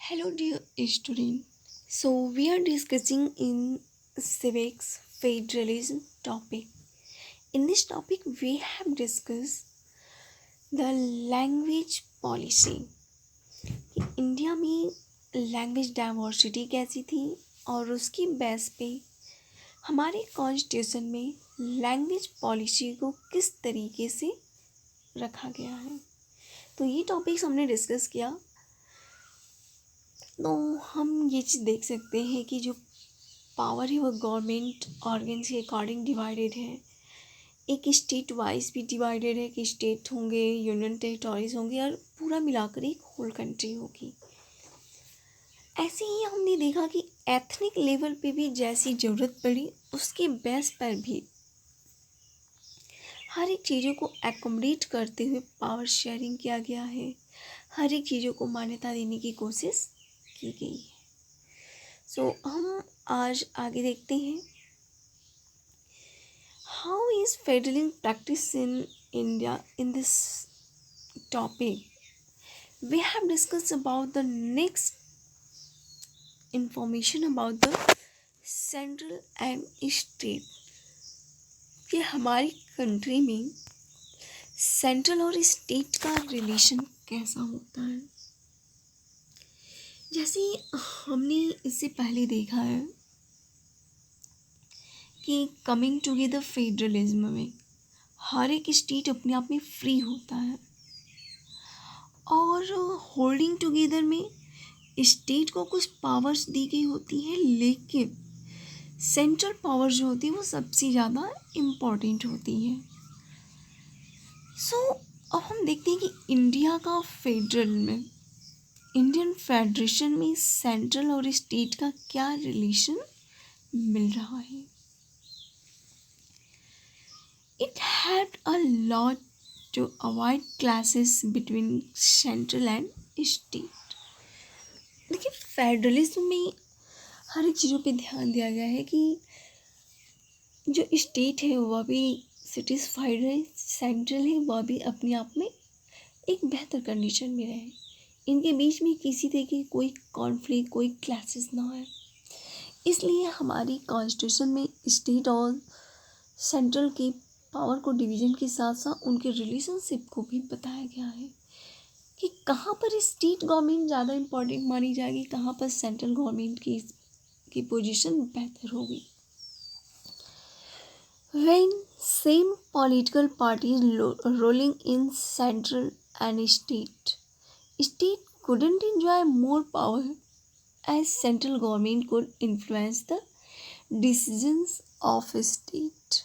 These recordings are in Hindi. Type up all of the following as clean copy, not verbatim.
Hello, dear student. So we are discussing in civics federalism topic. In this topic, we have discussed the language policy. कि इंडिया में लैंग्वेज डाइवर्सिटी कैसी थी और उसकी बेस पे हमारे कॉन्स्टिट्यूशन में लैंग्वेज पॉलिसी को किस तरीके से रखा गया है। तो ये टॉपिक्स हमने डिस्कस किया। तो हम ये चीज़ देख सकते हैं कि जो पावर है वो गवर्नमेंट ऑर्गन्स के अकॉर्डिंग डिवाइडेड है। एक स्टेट वाइज भी डिवाइडेड है कि स्टेट होंगे, यूनियन टेरिटोरीज होंगे और पूरा मिलाकर एक होल कंट्री होगी। ऐसे ही हमने देखा कि एथनिक लेवल पे भी जैसी ज़रूरत पड़ी उसके बेस पर भी हर एक चीज़ों को एकोमोडेट करते हुए पावर शेयरिंग किया गया है। हर एक चीज़ों को मान्यता देने की कोशिश की गई है। सो हम आज आगे देखते हैं how is federalism practice in India. In this topic we have discuss about the next information about the central and state कि हमारी कंट्री में सेंट्रल और स्टेट का रिलेशन कैसा होता है। जैसे हमने इससे पहले देखा है कि कमिंग टुगेदर फेडरलिज्म में हर एक स्टेट अपने आप में फ्री होता है और होल्डिंग टुगेदर में स्टेट को कुछ पावर्स दी गई होती है, लेकिन सेंट्रल पावर जो होती है वो सबसे ज़्यादा इम्पॉर्टेंट होती है। सो अब हम देखते हैं कि इंडिया का फेडरल में इंडियन फेडरेशन में सेंट्रल और स्टेट का क्या रिलेशन मिल रहा है। It had a lot to avoid clashes between central and state. देखिए फेडरलिज्म में हर एक चीज़ों पे ध्यान दिया गया है कि जो स्टेट है वह भी सेटिस्फाइड रहे, सेंट्रल है वह भी अपने आप में एक बेहतर कंडीशन में रहे, इनके बीच में किसी तरह की कोई कॉन्फ्लिक्ट कोई क्लैशेस ना हो। इसलिए हमारी कॉन्स्टिट्यूशन में स्टेट और सेंट्रल की पावर को डिवीज़न के साथ साथ उनके रिलेशनशिप को भी बताया गया है कि कहाँ पर स्टेट गवर्नमेंट ज़्यादा इम्पोर्टेंट मानी जाएगी, कहाँ पर सेंट्रल गवर्नमेंट की पोजीशन बेहतर होगी। When same political parties ruling in central and state couldn't enjoy more power as central government could influence the decisions of state।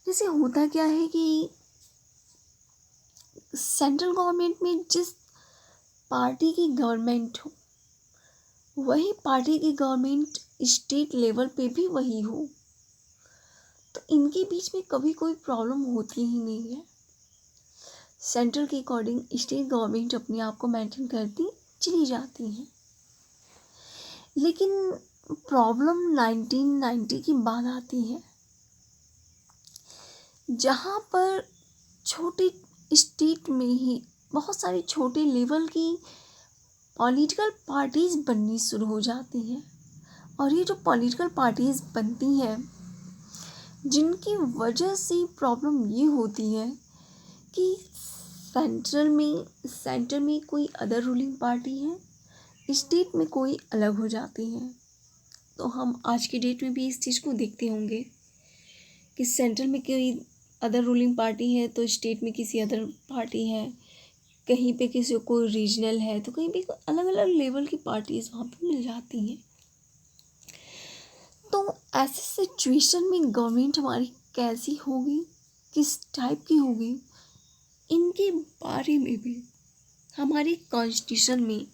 जैसे होता क्या है कि सेंट्रल गवर्नमेंट में जिस पार्टी की गवर्नमेंट हो वही पार्टी की गवर्नमेंट स्टेट लेवल पे भी वही हो, तो इनके बीच में कभी कोई प्रॉब्लम होती ही नहीं है। सेंट्रल के अकॉर्डिंग स्टेट गवर्नमेंट अपने आप को मेंटेन करती चली जाती हैं। लेकिन प्रॉब्लम 1990 की बाद आती है जहाँ पर छोटे स्टेट में ही बहुत सारी छोटे लेवल की पॉलिटिकल पार्टीज़ बननी शुरू हो जाती हैं। और ये जो पॉलिटिकल पार्टीज़ बनती हैं जिनकी वजह से प्रॉब्लम ये होती है कि सेंटर में कोई अदर रूलिंग पार्टी है, स्टेट में कोई अलग हो जाती है। तो हम आज की डेट में भी इस चीज़ को देखते होंगे कि सेंट्रल में कोई अदर रूलिंग पार्टी है तो स्टेट में किसी अदर पार्टी है, कहीं पे किसी को रीजनल है तो कहीं भी अलग अलग लेवल की पार्टीज वहाँ पे मिल जाती हैं। तो ऐसे सिचुएशन में गवर्नमेंट हमारी कैसी होगी, किस टाइप की होगी, इनके बारे में भी हमारी कॉन्स्टिट्यूशन में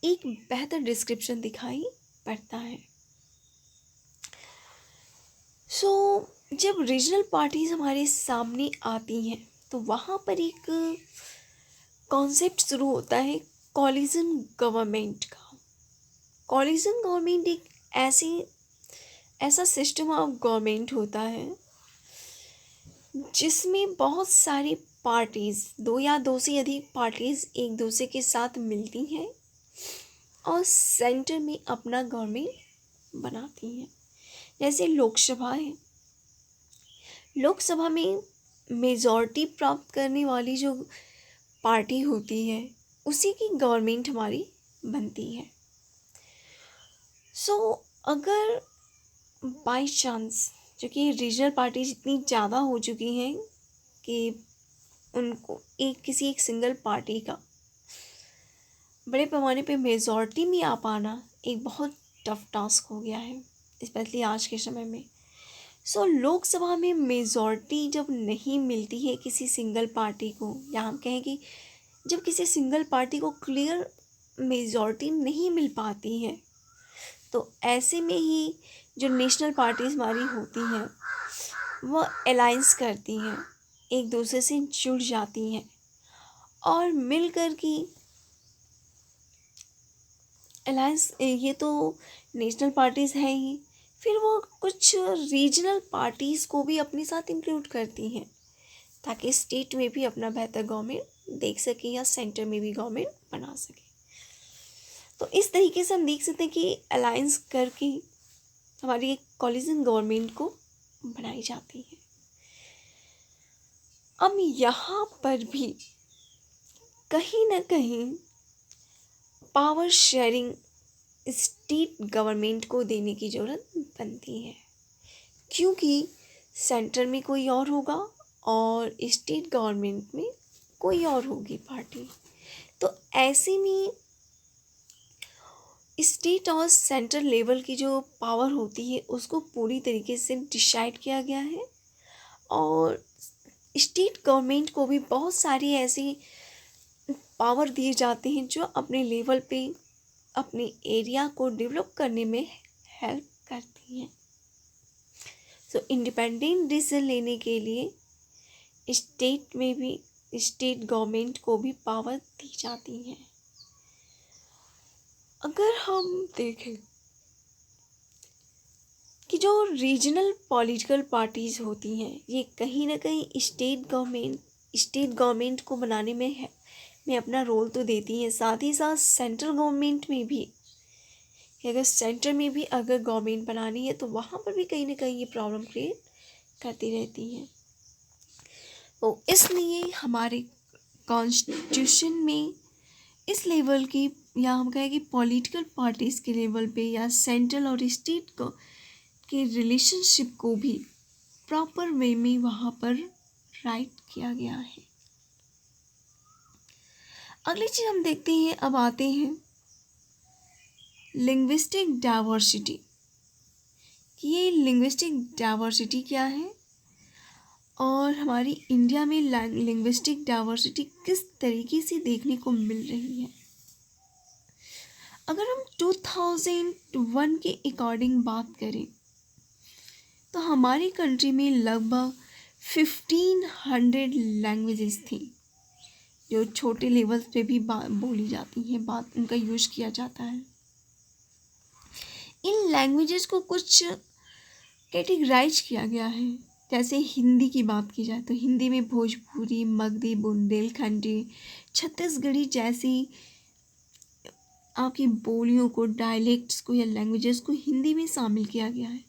एक बेहतर डिस्क्रिप्शन दिखाई पड़ता है। जब रीजनल पार्टीज हमारे सामने आती हैं तो वहाँ पर एक कॉन्सेप्ट शुरू होता है कॉलिजन गवर्नमेंट का। कॉलिजन गवर्नमेंट एक ऐसा सिस्टम ऑफ गवर्नमेंट होता है जिसमें बहुत सारी पार्टीज़, दो या दो से अधिक पार्टीज़ एक दूसरे के साथ मिलती हैं और सेंटर में अपना गवर्नमेंट बनाती हैं। जैसे लोकसभा है, लोकसभा में मेजॉरिटी प्राप्त करने वाली जो पार्टी होती है उसी की गवर्नमेंट हमारी बनती है। सो अगर बाई चांस, क्योंकि रीजनल पार्टीज इतनी ज़्यादा हो चुकी हैं कि उनको किसी एक सिंगल पार्टी का बड़े पैमाने पे मेजॉरिटी में आ पाना एक बहुत टफ टास्क हो गया है, स्पेशली आज के समय में। सो लोकसभा में मेजॉरिटी जब नहीं मिलती है किसी सिंगल पार्टी को, या हम कहें कि जब किसी सिंगल पार्टी को क्लियर मेजॉरिटी नहीं मिल पाती है, तो ऐसे में ही जो नेशनल पार्टीज हमारी होती हैं वो अलायंस करती हैं, एक दूसरे से जुड़ जाती हैं और मिलकर की अलायंस, ये तो नेशनल पार्टीज हैं ही, फिर वो कुछ रीजनल पार्टीज़ को भी अपने साथ इंक्लूड करती हैं ताकि स्टेट में भी अपना बेहतर गवर्नमेंट देख सके या सेंटर में भी गवर्नमेंट बना सके। तो इस तरीके से हम देख सकते हैं कि अलायंस करके हमारी एक कॉलिजन गवर्नमेंट को बनाई जाती है। अब यहाँ पर भी कहीं ना कहीं पावर शेयरिंग स्टेट गवर्नमेंट को देने की ज़रूरत बनती है, क्योंकि सेंटर में कोई और होगा और स्टेट गवर्नमेंट में कोई और होगी पार्टी। तो ऐसे में स्टेट और सेंट्रल लेवल की जो पावर होती है उसको पूरी तरीके से डिसाइड किया गया है, और स्टेट गवर्नमेंट को भी बहुत सारी ऐसी पावर दिए जाते हैं जो अपने लेवल पे अपने एरिया को डेवलप करने में हेल्प करती हैं। सो इंडिपेंडेंट डिसीजन लेने के लिए स्टेट में भी स्टेट गवर्नमेंट को भी पावर दी जाती है। अगर हम देखें कि जो रीजनल पॉलिटिकल पार्टीज़ होती हैं ये कहीं ना कहीं स्टेट गवर्नमेंट को बनाने में अपना रोल तो देती हैं, साथ ही साथ सेंट्रल गवर्नमेंट में भी, कि अगर सेंटर में भी अगर गवर्नमेंट बनानी है तो वहाँ पर भी कहीं ना कहीं ये प्रॉब्लम क्रिएट करती रहती हैं। तो इसलिए हमारे कॉन्स्टिट्यूशन में इस लेवल की, या हम कहें कि पॉलिटिकल पार्टीज़ के लेवल पे या सेंट्रल और स्टेट को के रिलेशनशिप को भी प्रॉपर वे में वहाँ पर राइट किया गया है। अगली चीज़ हम देखते हैं, अब आते हैं लिंग्विस्टिक डाइवर्सिटी। ये लिंग्विस्टिक डाइवर्सिटी क्या है और हमारी इंडिया में लिंग्विस्टिक डाइवर्सिटी किस तरीके से देखने को मिल रही है। अगर हम 2001 के अकॉर्डिंग बात करें तो हमारी कंट्री में लगभग 1500 लैंग्वेजेस थी जो छोटे लेवल पे भी बोली जाती हैं, बात उनका यूज़ किया जाता है। इन लैंग्वेजेस को कुछ कैटेगराइज किया गया है। जैसे हिंदी की बात की जाए तो हिंदी में भोजपुरी, मगधी, बुंदेलखंडी, छत्तीसगढ़ी जैसी आपकी बोलियों को, डायलेक्ट्स को या लैंग्वेजेस को हिंदी में शामिल किया गया है।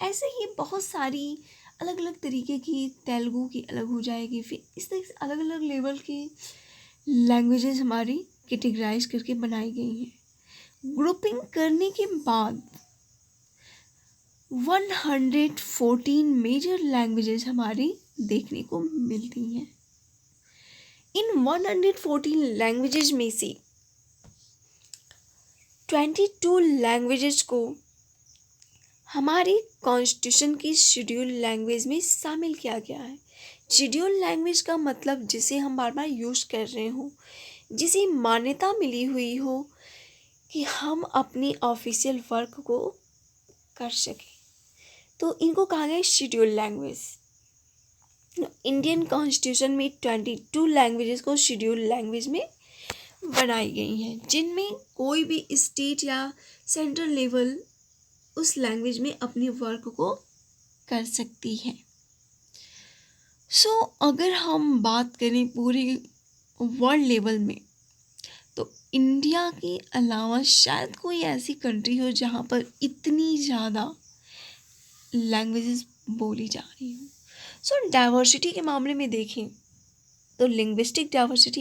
ऐसे ही बहुत सारी अलग अलग तरीके की, तेलुगु की अलग हो जाएगी, फिर इस तरह से अलग अलग लेवल के लैंग्वेजेस हमारी कैटेगराइज करके बनाई गई हैं। ग्रुपिंग करने के बाद 114 मेजर लैंग्वेजेस हमारी देखने को मिलती हैं। इन 114 लैंग्वेजेस में से 22 लैंग्वेजेस को हमारे कॉन्स्टिट्यूशन की शेड्यूल लैंग्वेज में शामिल किया गया है। शेड्यूल लैंग्वेज का मतलब जिसे हम बार बार यूज़ कर रहे हों, जिसे मान्यता मिली हुई हो कि हम अपनी ऑफिशियल वर्क को कर सकें, तो इनको कहा गया शेड्यूल लैंग्वेज। इंडियन कॉन्स्टिट्यूशन में 22 लैंग्वेजेस को शेड्यूल लैंग्वेज में बनाई गई हैं, जिनमें कोई भी स्टेट या सेंट्रल लेवल उस लैंग्वेज में अपनी वर्क को कर सकती है। सो अगर हम बात करें पूरे वर्ल्ड लेवल में, तो इंडिया के अलावा शायद कोई ऐसी कंट्री हो जहाँ पर इतनी ज़्यादा लैंग्वेजेस बोली जा रही हो। सो डाइवर्सिटी के मामले में देखें तो लिंग्विस्टिक डाइवर्सिटी